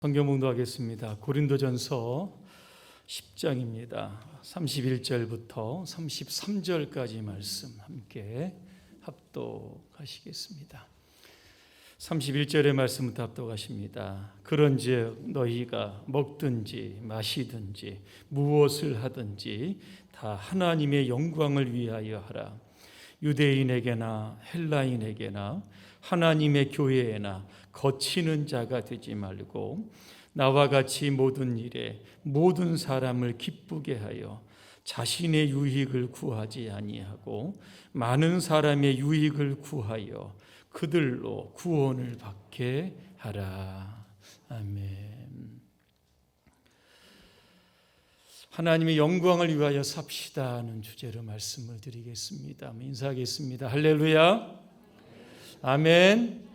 성경 봉독하겠습니다. 고린도전서 10장입니다. 31절부터 33절까지 말씀 함께 합독하시겠습니다. 31절의 말씀부터 합독하십니다. 그런즉 너희가 먹든지 마시든지 무엇을 하든지 다 하나님의 영광을 위하여 하라. 유대인에게나 헬라인에게나 하나님의 교회에나 거치는 자가 되지 말고 나와 같이 모든 일에 모든 사람을 기쁘게 하여 자신의 유익을 구하지 아니하고 많은 사람의 유익을 구하여 그들로 구원을 받게 하라. 아멘. 하나님의 영광을 위하여 삽시다는 주제로 말씀을 드리겠습니다. 인사하겠습니다. 할렐루야. 아멘.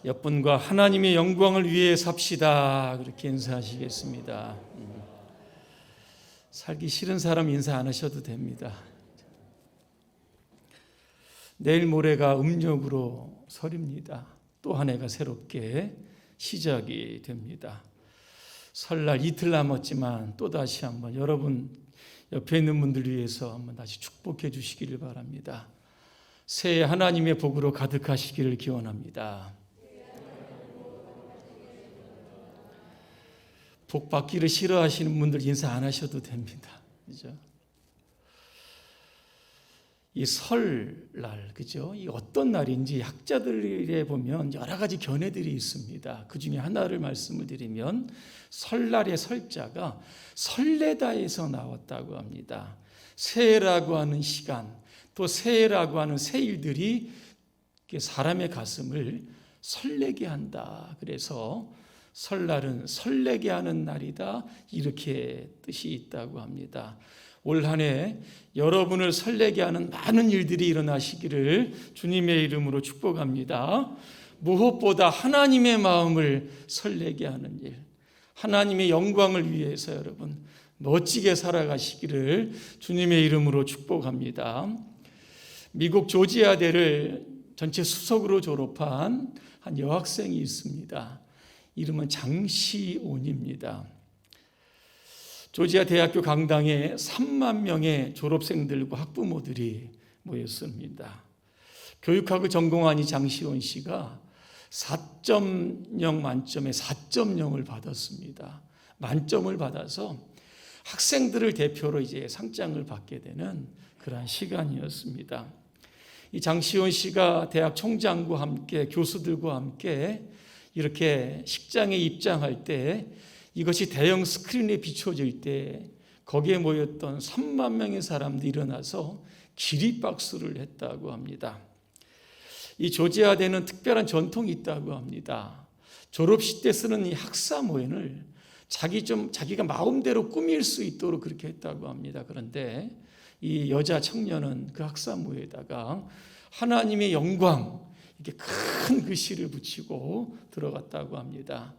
옆분과 하나님의 영광을 위해 삽시다 그렇게 인사하시겠습니다. 살기 싫은 사람 인사 안 하셔도 됩니다. 내일 모레가 음력으로 설입니다. 또 한 해가 새롭게 시작이 됩니다. 설날 이틀 남았지만 또다시 한번 여러분 옆에 있는 분들 위해서 한번 다시 축복해 주시기를 바랍니다. 새해 하나님의 복으로 가득하시기를 기원합니다. 복 받기를 싫어하시는 분들 인사 안 하셔도 됩니다. 그죠? 이 설날, 그죠? 이 어떤 날인지 학자들에 보면 여러 가지 견해들이 있습니다. 그 중에 하나를 말씀을 드리면 설날의 설자가 설레다에서 나왔다고 합니다. 새해라고 하는 시간, 또 새해라고 하는 새일들이 사람의 가슴을 설레게 한다. 그래서 설날은 설레게 하는 날이다. 이렇게 뜻이 있다고 합니다. 올 한 해 여러분을 설레게 하는 많은 일들이 일어나시기를 주님의 이름으로 축복합니다. 무엇보다 하나님의 마음을 설레게 하는 일, 하나님의 영광을 위해서 여러분 멋지게 살아가시기를 주님의 이름으로 축복합니다. 미국 조지아대를 전체 수석으로 졸업한 한 여학생이 있습니다. 이름은 장시온입니다. 조지아 대학교 강당에 3만 명의 졸업생들과 학부모들이 모였습니다. 교육학을 전공한 이 장시온 씨가 4.0 만점에 4.0을 받았습니다. 만점을 받아서 학생들을 대표로 이제 상장을 받게 되는 그러한 시간이었습니다. 이 장시온 씨가 대학 총장과 함께 교수들과 함께 이렇게 식장에 입장할 때 이것이 대형 스크린에 비춰질 때 거기에 모였던 3만 명의 사람들이 일어나서 기립박수를 했다고 합니다. 이 조지아대는 특별한 전통이 있다고 합니다. 졸업식 때 쓰는 이 학사모행을 자기가 마음대로 꾸밀 수 있도록 그렇게 했다고 합니다. 그런데 이 여자 청년은 그 학사모에다가 하나님의 영광 이렇게 큰 글씨를 붙이고 들어갔다고 합니다.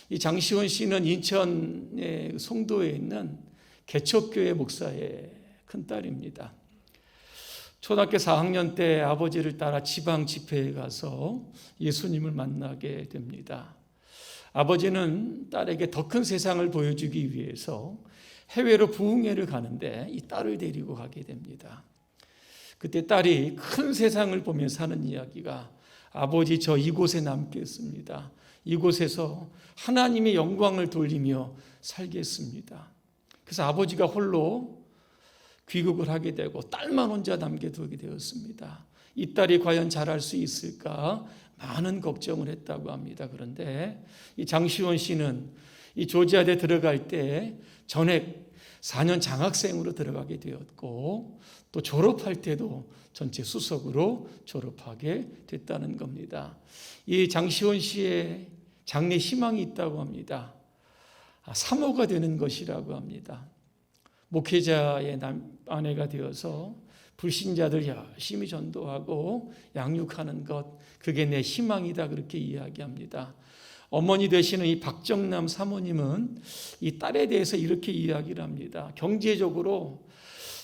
이 장시원 씨는 인천의 송도에 있는 개척교회 목사의 큰딸입니다. 초등학교 4학년 때 아버지를 따라 지방 집회에 가서 예수님을 만나게 됩니다. 아버지는 딸에게 더 큰 세상을 보여주기 위해서 해외로 부흥회를 가는데 이 딸을 데리고 가게 됩니다. 그때 딸이 큰 세상을 보며 사는 이야기가 아버지 저 이곳에 남겠습니다. 이곳에서 하나님의 영광을 돌리며 살겠습니다. 그래서 아버지가 홀로 귀국을 하게 되고 딸만 혼자 남겨두게 되었습니다. 이 딸이 과연 잘할 수 있을까 많은 걱정을 했다고 합니다. 그런데 이 장시원 씨는 이 조지아대 들어갈 때 전액 4년 장학생으로 들어가게 되었고 또 졸업할 때도 전체 수석으로 졸업하게 됐다는 겁니다. 이 장시원 씨의 장래 희망이 있다고 합니다. 사모가 되는 것이라고 합니다. 목회자의 아내가 되어서 불신자들 열심히 전도하고 양육하는 것, 그게 내 희망이다 그렇게 이야기합니다. 어머니 되시는 이 박정남 사모님은 이 딸에 대해서 이렇게 이야기를 합니다. 경제적으로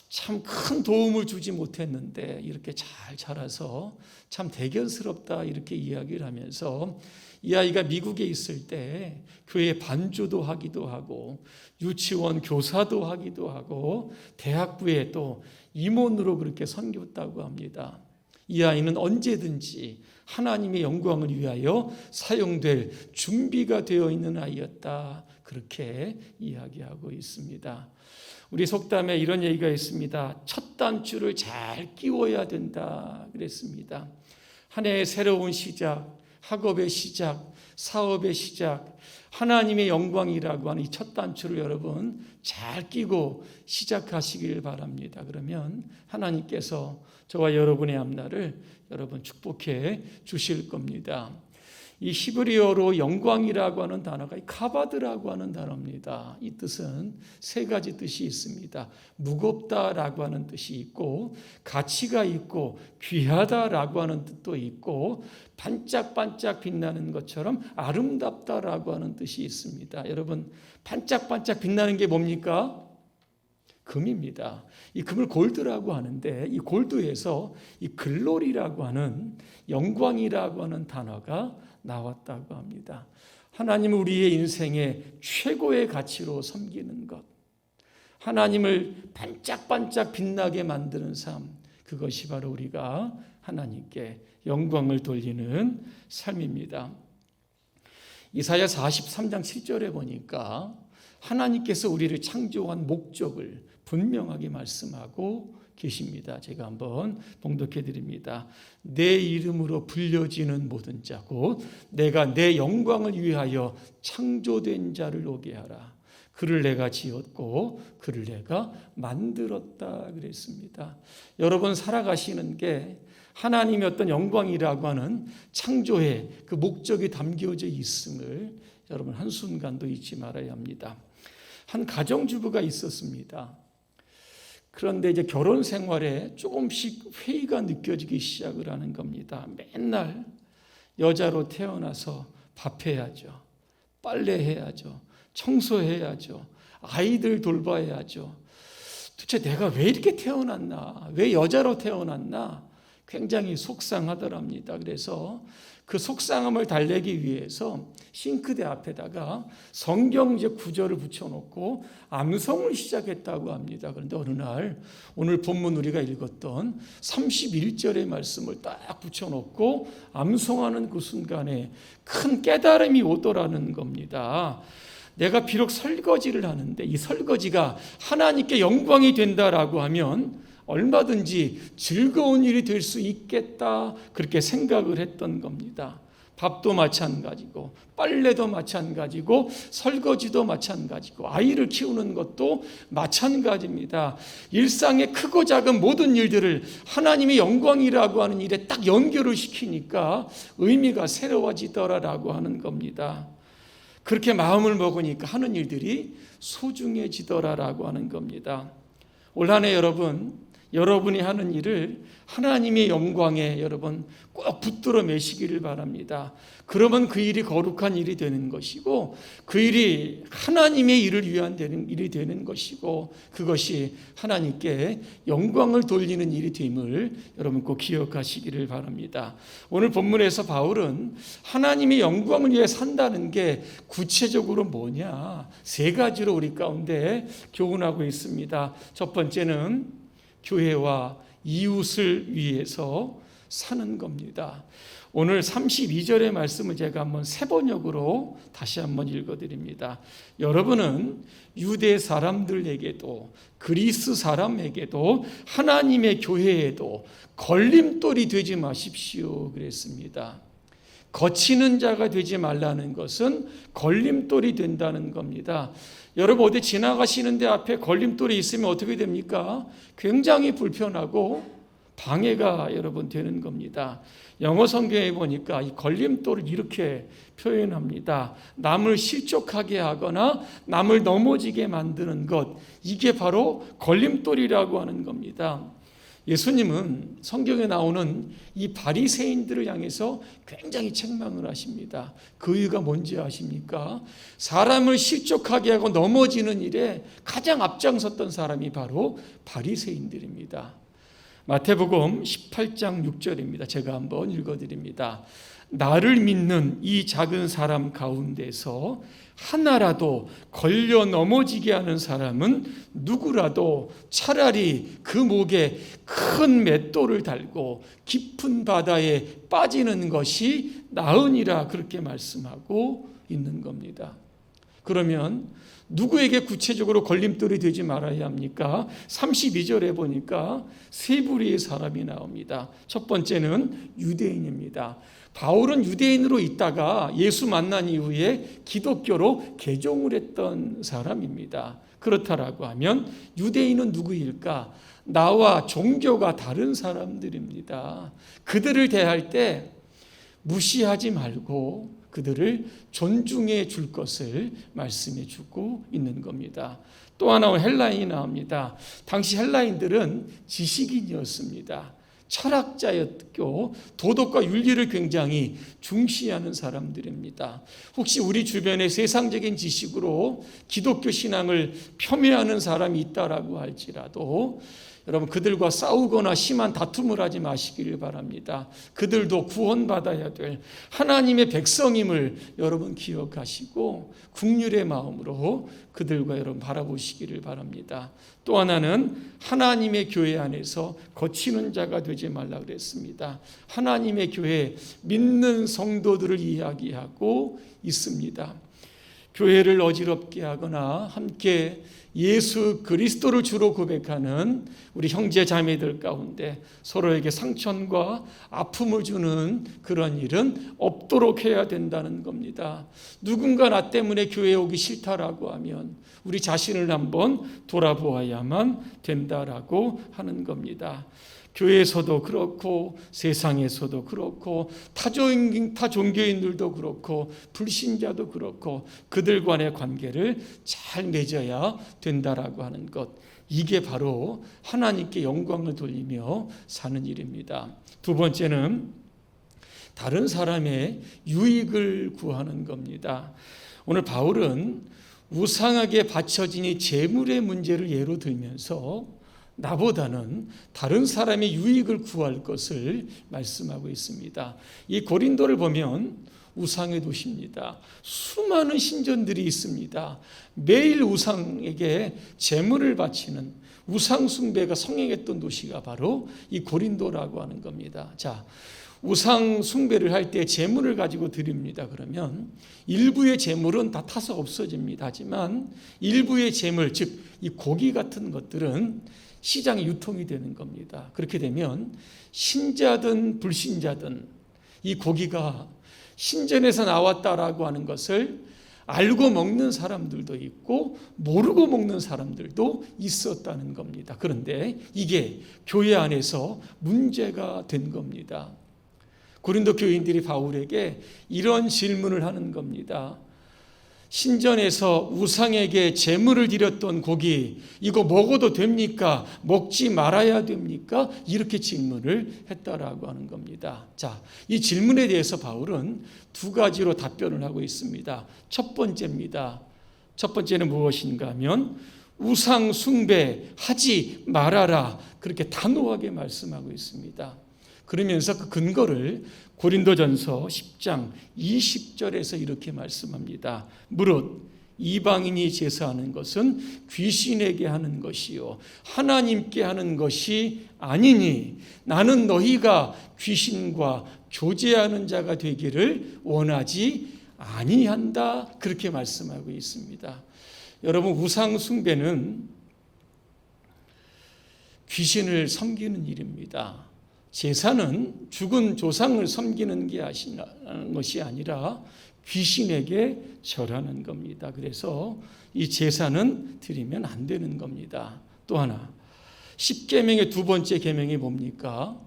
참 큰 도움을 주지 못했는데 이렇게 잘 자라서 참 대견스럽다 이렇게 이야기를 하면서 이 아이가 미국에 있을 때 교회 반주도 하기도 하고 유치원 교사도 하기도 하고 대학부에 또 임원으로 그렇게 섬겼다고 합니다. 이 아이는 언제든지 하나님의 영광을 위하여 사용될 준비가 되어 있는 아이였다. 그렇게 이야기하고 있습니다. 우리 속담에 이런 얘기가 있습니다. 첫 단추를 잘 끼워야 된다 그랬습니다. 한 해의 새로운 시작, 학업의 시작, 사업의 시작, 하나님의 영광이라고 하는 이 첫 단추를 여러분 잘 끼고 시작하시길 바랍니다. 그러면 하나님께서 저와 여러분의 앞날을 여러분 축복해 주실 겁니다. 이 히브리어로 영광이라고 하는 단어가 카바드라고 하는 단어입니다. 이 뜻은 세 가지 뜻이 있습니다. 무겁다라고 하는 뜻이 있고, 가치가 있고, 귀하다라고 하는 뜻도 있고, 반짝반짝 빛나는 것처럼 아름답다라고 하는 뜻이 있습니다. 여러분, 반짝반짝 빛나는 게 뭡니까? 금입니다. 이 금을 골드라고 하는데 이 골드에서 이 글로리라고 하는 영광이라고 하는 단어가 나왔다고 합니다. 하나님을 우리의 인생의 최고의 가치로 섬기는 것, 하나님을 반짝반짝 빛나게 만드는 삶, 그것이 바로 우리가 하나님께 영광을 돌리는 삶입니다. 이사야 43장 7절에 보니까 하나님께서 우리를 창조한 목적을 분명하게 말씀하고 계십니다. 제가 한번 봉독해 드립니다. 내 이름으로 불려지는 모든 자고 내가 내 영광을 위하여 창조된 자를 오게 하라. 그를 내가 지었고 그를 내가 만들었다 그랬습니다. 여러분 살아가시는 게 하나님의 어떤 영광이라고 하는 창조의 그 목적이 담겨져 있음을 여러분 한순간도 잊지 말아야 합니다. 한 가정주부가 있었습니다. 그런데 이제 결혼 생활에 조금씩 회의가 느껴지기 시작을 하는 겁니다. 맨날 여자로 태어나서 밥해야죠. 빨래해야죠. 청소해야죠. 아이들 돌봐야죠. 도대체 내가 왜 이렇게 태어났나? 왜 여자로 태어났나? 굉장히 속상하더랍니다. 그래서 그 속상함을 달래기 위해서 싱크대 앞에다가 성경 구절을 붙여놓고 암송을 시작했다고 합니다. 그런데 어느 날 오늘 본문 우리가 읽었던 31절의 말씀을 딱 붙여놓고 암송하는 그 순간에 큰 깨달음이 오더라는 겁니다. 내가 비록 설거지를 하는데 이 설거지가 하나님께 영광이 된다라고 하면 얼마든지 즐거운 일이 될 수 있겠다 그렇게 생각을 했던 겁니다. 밥도 마찬가지고 빨래도 마찬가지고 설거지도 마찬가지고 아이를 키우는 것도 마찬가지입니다. 일상의 크고 작은 모든 일들을 하나님의 영광이라고 하는 일에 딱 연결을 시키니까 의미가 새로워지더라라고 하는 겁니다. 그렇게 마음을 먹으니까 하는 일들이 소중해지더라라고 하는 겁니다. 올 한 해 여러분이 하는 일을 하나님의 영광에 여러분 꼭 붙들어 매시기를 바랍니다. 그러면 그 일이 거룩한 일이 되는 것이고 그 일이 하나님의 일을 위한 일이 되는 것이고 그것이 하나님께 영광을 돌리는 일이 됨을 여러분 꼭 기억하시기를 바랍니다. 오늘 본문에서 바울은 하나님의 영광을 위해 산다는 게 구체적으로 뭐냐? 세 가지로 우리 가운데 교훈하고 있습니다. 첫 번째는 교회와 이웃을 위해서 사는 겁니다. 오늘 32절의 말씀을 제가 한번 세 번역으로 다시 한번 읽어드립니다. 여러분은 유대 사람들에게도 그리스 사람에게도 하나님의 교회에도 걸림돌이 되지 마십시오 그랬습니다. 거치는 자가 되지 말라는 것은 걸림돌이 된다는 겁니다. 여러분 어디 지나가시는데 앞에 걸림돌이 있으면 어떻게 됩니까? 굉장히 불편하고 방해가 여러분 되는 겁니다. 영어 성경에 보니까 이 걸림돌을 이렇게 표현합니다. 남을 실족하게 하거나 남을 넘어지게 만드는 것, 이게 바로 걸림돌이라고 하는 겁니다. 예수님은 성경에 나오는 이 바리새인들을 향해서 굉장히 책망을 하십니다. 그 이유가 뭔지 아십니까? 사람을 실족하게 하고 넘어지는 일에 가장 앞장섰던 사람이 바로 바리새인들입니다. 마태복음 18장 6절입니다. 제가 한번 읽어드립니다. 나를 믿는 이 작은 사람 가운데서 하나라도 걸려 넘어지게 하는 사람은 누구라도 차라리 그 목에 큰 맷돌을 달고 깊은 바다에 빠지는 것이 나으니라, 그렇게 말씀하고 있는 겁니다. 그러면 누구에게 구체적으로 걸림돌이 되지 말아야 합니까? 32절에 보니까 세 부류의 사람이 나옵니다. 첫 번째는 유대인입니다. 바울은 유대인으로 있다가 예수 만난 이후에 기독교로 개종을 했던 사람입니다. 그렇다라고 하면 유대인은 누구일까? 나와 종교가 다른 사람들입니다. 그들을 대할 때 무시하지 말고 그들을 존중해 줄 것을 말씀해 주고 있는 겁니다. 또 하나 헬라인이 나옵니다. 당시 헬라인들은 지식인이었습니다. 철학자였고 도덕과 윤리를 굉장히 중시하는 사람들입니다. 혹시 우리 주변에 세상적인 지식으로 기독교 신앙을 폄훼하는 사람이 있다라고 할지라도 여러분, 그들과 싸우거나 심한 다툼을 하지 마시기를 바랍니다. 그들도 구원받아야 될 하나님의 백성임을 여러분 기억하시고 긍휼의 마음으로 그들과 여러분 바라보시기를 바랍니다. 또 하나는 하나님의 교회 안에서 거치는 자가 되지 말라 그랬습니다. 하나님의 교회, 믿는 성도들을 이야기하고 있습니다. 교회를 어지럽게 하거나 함께 예수 그리스도를 주로 고백하는 우리 형제 자매들 가운데 서로에게 상처와 아픔을 주는 그런 일은 없도록 해야 된다는 겁니다. 누군가 나 때문에 교회에 오기 싫다라고 하면 우리 자신을 한번 돌아보아야만 된다라고 하는 겁니다. 교회에서도 그렇고 세상에서도 그렇고 타 종교인들도 그렇고 불신자도 그렇고 그들 간의 관계를 잘 맺어야 된다라고 하는 것, 이게 바로 하나님께 영광을 돌리며 사는 일입니다. 두 번째는 다른 사람의 유익을 구하는 겁니다. 오늘 바울은 우상에게 바쳐진 이 재물의 문제를 예로 들면서 나보다는 다른 사람의 유익을 구할 것을 말씀하고 있습니다. 이 고린도를 보면 우상의 도시입니다. 수많은 신전들이 있습니다. 매일 우상에게 제물을 바치는 우상 숭배가 성행했던 도시가 바로 이 고린도라고 하는 겁니다. 자, 우상 숭배를 할 때 제물을 가지고 드립니다. 그러면 일부의 제물은 다 타서 없어집니다. 하지만 일부의 제물, 즉 이 고기 같은 것들은 시장에 유통이 되는 겁니다. 그렇게 되면 신자든 불신자든 이 고기가 신전에서 나왔다라고 하는 것을 알고 먹는 사람들도 있고 모르고 먹는 사람들도 있었다는 겁니다. 그런데 이게 교회 안에서 문제가 된 겁니다. 고린도 교인들이 바울에게 이런 질문을 하는 겁니다. 신전에서 우상에게 제물을 드렸던 고기, 이거 먹어도 됩니까? 먹지 말아야 됩니까? 이렇게 질문을 했다라고 하는 겁니다. 자, 이 질문에 대해서 바울은 두 가지로 답변을 하고 있습니다. 첫 번째입니다. 첫 번째는 무엇인가 하면 우상 숭배하지 말아라, 그렇게 단호하게 말씀하고 있습니다. 그러면서 그 근거를 고린도전서 10장 20절에서 이렇게 말씀합니다. 무릇 이방인이 제사하는 것은 귀신에게 하는 것이요 하나님께 하는 것이 아니니 나는 너희가 귀신과 교제하는 자가 되기를 원하지 아니한다, 그렇게 말씀하고 있습니다. 여러분, 우상 숭배는 귀신을 섬기는 일입니다. 제사는 죽은 조상을 섬기는 것이 아니라 귀신에게 절하는 겁니다. 그래서 이 제사는 드리면 안 되는 겁니다. 또 하나, 10계명의 두 번째 계명이 뭡니까?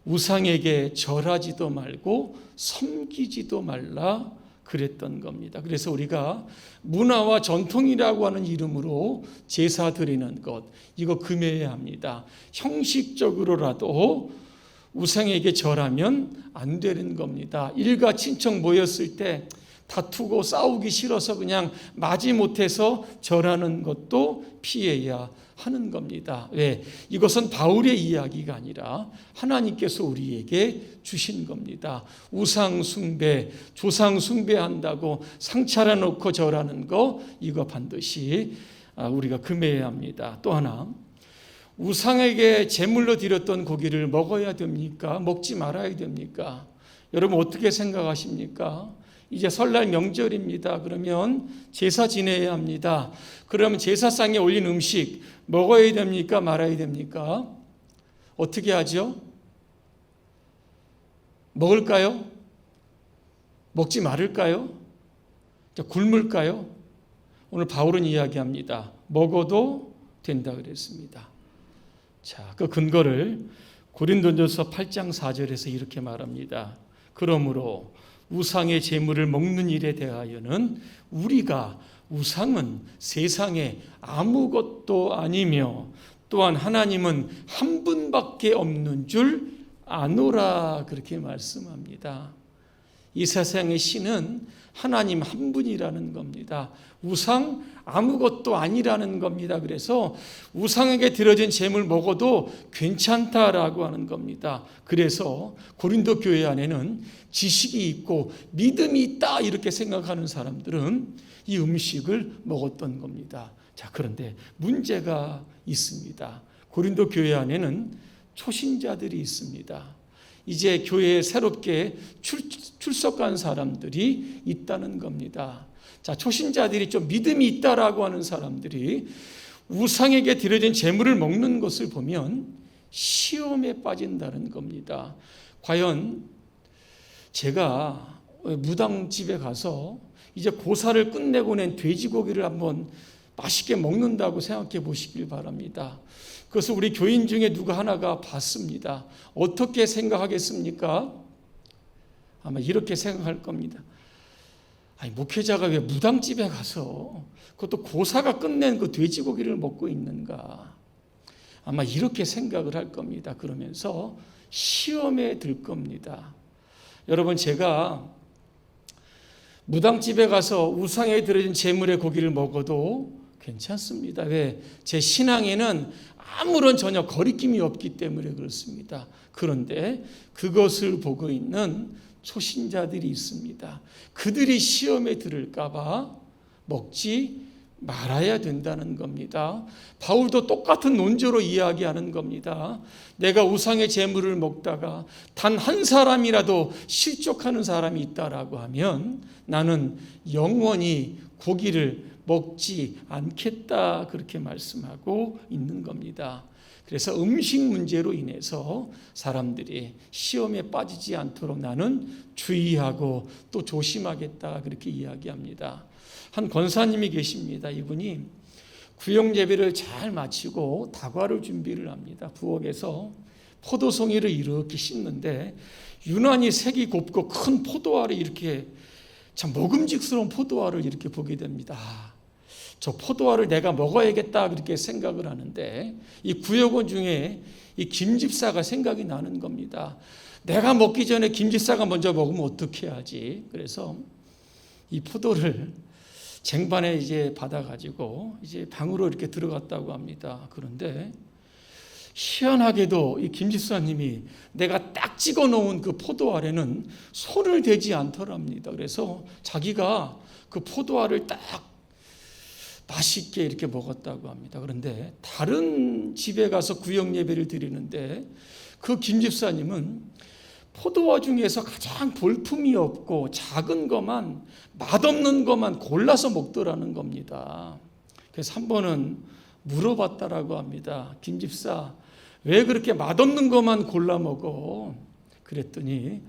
우상에게 절하지도 말고 섬기지도 말라 그랬던 겁니다. 그래서 우리가 문화와 전통이라고 하는 이름으로 제사 드리는 것, 이거 금해야 합니다. 형식적으로라도 우상에게 절하면 안 되는 겁니다. 일가 친척 모였을 때 다투고 싸우기 싫어서 그냥 마지못해서 절하는 것도 피해야 하는 겁니다. 왜? 이것은 바울의 이야기가 아니라 하나님께서 우리에게 주신 겁니다. 우상 숭배, 조상 숭배한다고 상 차려놓고 절하는 거, 이거 반드시 우리가 금해야 합니다. 또 하나, 우상에게 제물로 드렸던 고기를 먹어야 됩니까? 먹지 말아야 됩니까? 여러분 어떻게 생각하십니까? 이제 설날 명절입니다. 그러면 제사 지내야 합니다. 그러면 제사상에 올린 음식 먹어야 됩니까? 말아야 됩니까? 어떻게 하죠? 먹을까요? 먹지 말을까요? 굶을까요? 오늘 바울은 이야기합니다. 먹어도 된다 그랬습니다. 자, 그 근거를 고린도전서 8장 4절에서 이렇게 말합니다. 그러므로 우상의 제물을 먹는 일에 대하여는 우리가 우상은 세상에 아무것도 아니며 또한 하나님은 한 분밖에 없는 줄 아노라 그렇게 말씀합니다. 이 세상의 신은 하나님 한 분이라는 겁니다. 우상 아무것도 아니라는 겁니다. 그래서 우상에게 드려진 제물 먹어도 괜찮다라고 하는 겁니다. 그래서 고린도 교회 안에는 지식이 있고 믿음이 있다 이렇게 생각하는 사람들은 이 음식을 먹었던 겁니다. 자, 그런데 문제가 있습니다. 고린도 교회 안에는 초신자들이 있습니다. 이제 교회에 새롭게 출석한 사람들이 있다는 겁니다. 자, 초신자들이 좀 믿음이 있다라고 하는 사람들이 우상에게 드려진 제물을 먹는 것을 보면 시험에 빠진다는 겁니다. 과연 제가 무당집에 가서 이제 고사를 끝내고 낸 돼지고기를 한번 맛있게 먹는다고 생각해 보시길 바랍니다. 그것을 우리 교인 중에 누가 하나가 봤습니다. 어떻게 생각하겠습니까? 아마 이렇게 생각할 겁니다. 아니, 목회자가 왜 무당집에 가서 그것도 고사가 끝낸 그 돼지고기를 먹고 있는가? 아마 이렇게 생각을 할 겁니다. 그러면서 시험에 들 겁니다. 여러분, 제가 무당집에 가서 우상에 드려진 제물의 고기를 먹어도 괜찮습니다. 왜? 제 신앙에는 아무런 전혀 거리낌이 없기 때문에 그렇습니다. 그런데 그것을 보고 있는 초신자들이 있습니다. 그들이 시험에 들을까 봐 먹지 말아야 된다는 겁니다. 바울도 똑같은 논조로 이야기하는 겁니다. 내가 우상의 제물을 먹다가 단 한 사람이라도 실족하는 사람이 있다라고 하면 나는 영원히 고기를 먹지 않겠다 그렇게 말씀하고 있는 겁니다. 그래서 음식 문제로 인해서 사람들이 시험에 빠지지 않도록 나는 주의하고 또 조심하겠다 그렇게 이야기합니다. 한 권사님이 계십니다. 이분이 구역 예배를 잘 마치고 다과를 준비를 합니다. 부엌에서 포도송이를 이렇게 씹는데 유난히 색이 곱고 큰 포도알을 이렇게 참 먹음직스러운 포도알을 이렇게 보게 됩니다. 저 포도알을 내가 먹어야겠다 그렇게 생각을 하는데 이 구역원 중에 이 김집사가 생각이 나는 겁니다. 내가 먹기 전에 김집사가 먼저 먹으면 어떻게 하지? 그래서 이 포도를 쟁반에 이제 받아가지고 이제 방으로 이렇게 들어갔다고 합니다. 그런데 희한하게도 이 김집사님이 내가 딱 찍어 놓은 그 포도알에는 손을 대지 않더랍니다. 그래서 자기가 그 포도알을 딱 맛있게 이렇게 먹었다고 합니다. 그런데 다른 집에 가서 구역 예배를 드리는데 그 김집사님은 포도와 중에서 가장 볼품이 없고 작은 것만 맛없는 것만 골라서 먹더라는 겁니다. 그래서 한 번은 물어봤다라고 합니다. 김집사, 왜 그렇게 맛없는 것만 골라 먹어? 그랬더니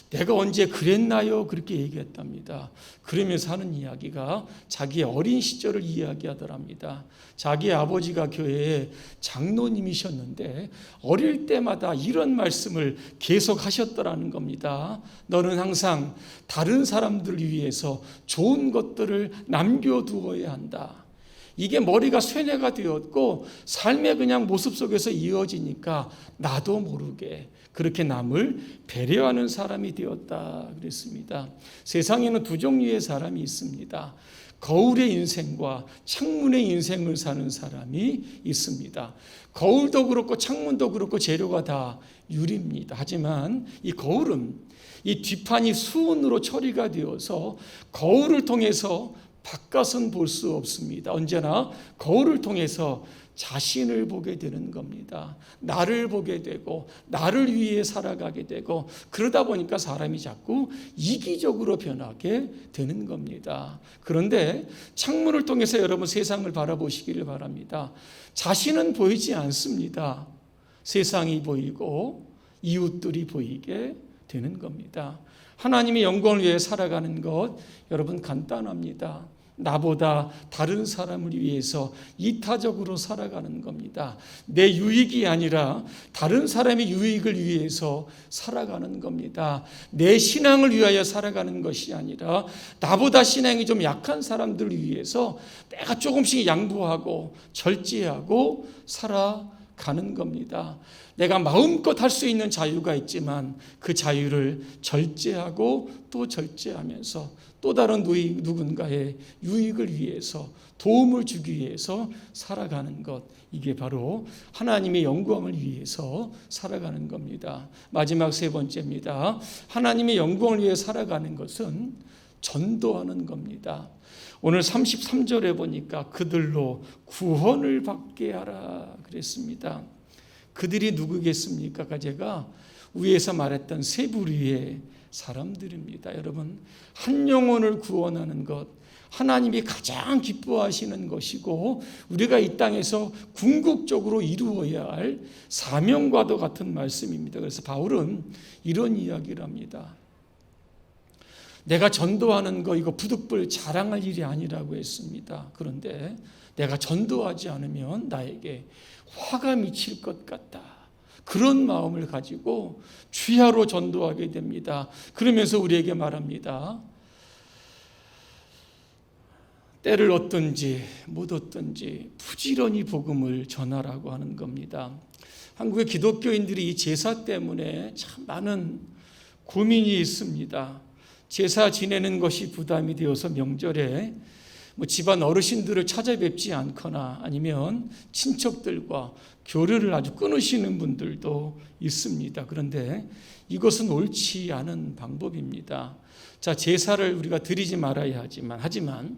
내가 언제 그랬나요? 그렇게 얘기했답니다. 그러면서 하는 이야기가 자기의 어린 시절을 이야기하더랍니다. 자기의 아버지가 교회의 장로님이셨는데 어릴 때마다 이런 말씀을 계속 하셨더라는 겁니다. 너는 항상 다른 사람들을 위해서 좋은 것들을 남겨두어야 한다. 이게 머리가 쇠뇌가 되었고 삶의 그냥 모습 속에서 이어지니까 나도 모르게 그렇게 남을 배려하는 사람이 되었다 그랬습니다. 세상에는 두 종류의 사람이 있습니다. 거울의 인생과 창문의 인생을 사는 사람이 있습니다. 거울도 그렇고 창문도 그렇고 재료가 다 유리입니다. 하지만 이 거울은 이 뒷판이 수은으로 처리가 되어서 거울을 통해서 바깥은 볼 수 없습니다. 언제나 거울을 통해서 자신을 보게 되는 겁니다. 나를 보게 되고 나를 위해 살아가게 되고 그러다 보니까 사람이 자꾸 이기적으로 변하게 되는 겁니다. 그런데 창문을 통해서 여러분 세상을 바라보시기를 바랍니다. 자신은 보이지 않습니다. 세상이 보이고 이웃들이 보이게 되는 겁니다. 하나님의 영광을 위해 살아가는 것 여러분 간단합니다. 나보다 다른 사람을 위해서 이타적으로 살아가는 겁니다. 내 유익이 아니라 다른 사람의 유익을 위해서 살아가는 겁니다. 내 신앙을 위하여 살아가는 것이 아니라 나보다 신앙이 좀 약한 사람들을 위해서 내가 조금씩 양보하고 절제하고 살아가는 겁니다. 내가 마음껏 할 수 있는 자유가 있지만 그 자유를 절제하고 또 절제하면서 또 다른 누군가의 유익을 위해서 도움을 주기 위해서 살아가는 것, 이게 바로 하나님의 영광을 위해서 살아가는 겁니다. 마지막 세 번째입니다. 하나님의 영광을 위해 살아가는 것은 전도하는 겁니다. 오늘 33절에 보니까 그들로 구원을 받게 하라 그랬습니다. 그들이 누구겠습니까? 제가 위에서 말했던 세 부류의 사람들입니다. 여러분, 한 영혼을 구원하는 것, 하나님이 가장 기뻐하시는 것이고 우리가 이 땅에서 궁극적으로 이루어야 할 사명과도 같은 말씀입니다. 그래서 바울은 이런 이야기를 합니다. 내가 전도하는 거 이거 부득불 자랑할 일이 아니라고 했습니다. 그런데 내가 전도하지 않으면 나에게 화가 미칠 것 같다. 그런 마음을 가지고 주야로 전도하게 됩니다. 그러면서 우리에게 말합니다. 때를 얻든지 못 얻든지 부지런히 복음을 전하라고 하는 겁니다. 한국의 기독교인들이 이 제사 때문에 참 많은 고민이 있습니다. 제사 지내는 것이 부담이 되어서 명절에 집안 어르신들을 찾아뵙지 않거나 아니면 친척들과 교류를 아주 끊으시는 분들도 있습니다. 그런데 이것은 옳지 않은 방법입니다. 자, 제사를 우리가 드리지 말아야 하지만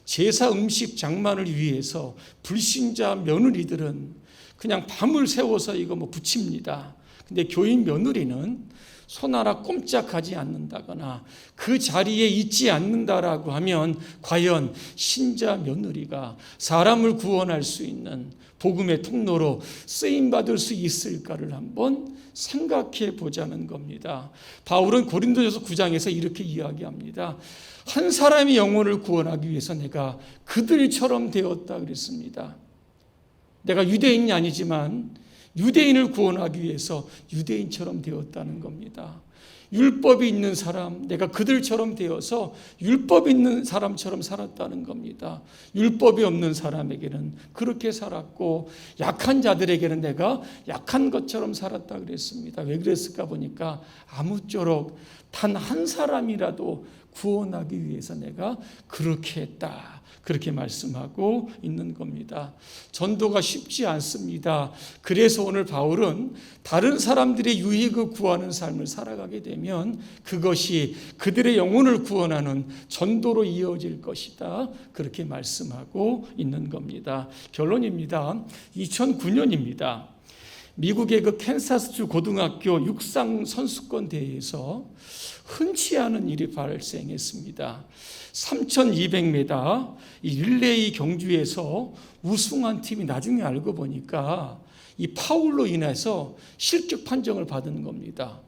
제사 음식 장만을 위해서 불신자 며느리들은 그냥 밤을 새워서 이거 붙입니다. 근데 교인 며느리는 손 하나 꼼짝하지 않는다거나 그 자리에 있지 않는다라고 하면 과연 신자 며느리가 사람을 구원할 수 있는 복음의 통로로 쓰임받을 수 있을까를 한번 생각해 보자는 겁니다. 바울은 고린도전서 9장에서 이렇게 이야기합니다. 한 사람의 영혼을 구원하기 위해서 내가 그들처럼 되었다 그랬습니다. 내가 유대인이 아니지만 유대인을 구원하기 위해서 유대인처럼 되었다는 겁니다. 율법이 있는 사람, 내가 그들처럼 되어서 율법 있는 사람처럼 살았다는 겁니다. 율법이 없는 사람에게는 그렇게 살았고 약한 자들에게는 내가 약한 것처럼 살았다 그랬습니다. 왜 그랬을까 보니까 아무쪼록 단 한 사람이라도 구원하기 위해서 내가 그렇게 했다. 그렇게 말씀하고 있는 겁니다. 전도가 쉽지 않습니다. 그래서 오늘 바울은 다른 사람들의 유익을 구하는 삶을 살아가게 되면 그것이 그들의 영혼을 구원하는 전도로 이어질 것이다. 그렇게 말씀하고 있는 겁니다. 결론입니다. 2009년입니다. 미국의 그 캔사스주 고등학교 육상 선수권 대회에서 흔치 않은 일이 발생했습니다. 3200m 이 릴레이 경주에서 우승한 팀이 나중에 알고 보니까 이 파울로 인해서 실격 판정을 받은 겁니다.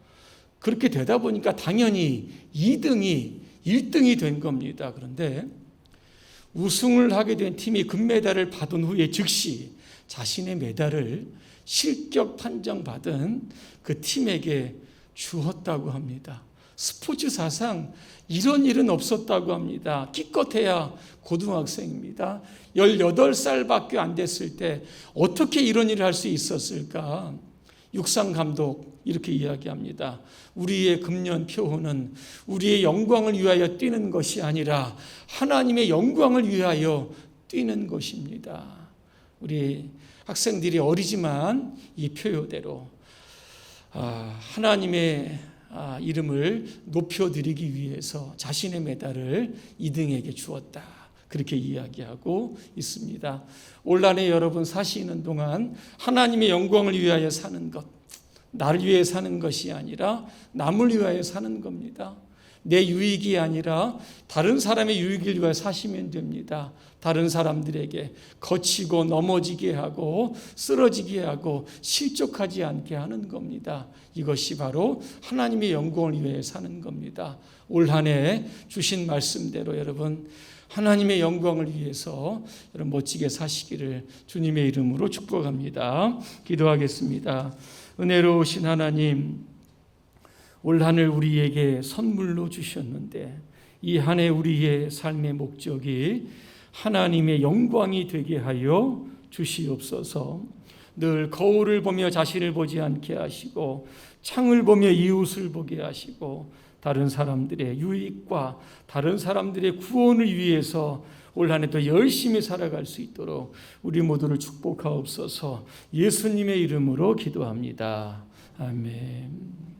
그렇게 되다 보니까 당연히 2등이 1등이 된 겁니다. 그런데 우승을 하게 된 팀이 금메달을 받은 후에 즉시 자신의 메달을 실격 판정받은 그 팀에게 주었다고 합니다. 스포츠 사상 이런 일은 없었다고 합니다. 기껏해야 고등학생입니다. 18살밖에 안 됐을 때 어떻게 이런 일을 할 수 있었을까? 육상 감독 이렇게 이야기합니다. 우리의 금년 표호는 우리의 영광을 위하여 뛰는 것이 아니라 하나님의 영광을 위하여 뛰는 것입니다. 우리 학생들이 어리지만 이 표효대로 하나님의 이름을 높여드리기 위해서 자신의 메달을 2등에게 주었다. 그렇게 이야기하고 있습니다. 올 한해 여러분 사시는 동안 하나님의 영광을 위하여 사는 것, 나를 위해 사는 것이 아니라 남을 위하여 사는 겁니다. 내 유익이 아니라 다른 사람의 유익을 위하여 사시면 됩니다. 다른 사람들에게 거치고 넘어지게 하고 쓰러지게 하고 실족하지 않게 하는 겁니다. 이것이 바로 하나님의 영광을 위해 사는 겁니다. 올 한 해 주신 말씀대로 여러분 하나님의 영광을 위해서 여러분 멋지게 사시기를 주님의 이름으로 축복합니다. 기도하겠습니다. 은혜로우신 하나님, 올 한 해 우리에게 선물로 주셨는데 이 한 해 우리의 삶의 목적이 하나님의 영광이 되게 하여 주시옵소서. 늘 거울을 보며 자신을 보지 않게 하시고 창을 보며 이웃을 보게 하시고 다른 사람들의 유익과 다른 사람들의 구원을 위해서 올 한 해 더 열심히 살아갈 수 있도록 우리 모두를 축복하옵소서. 예수님의 이름으로 기도합니다. 아멘.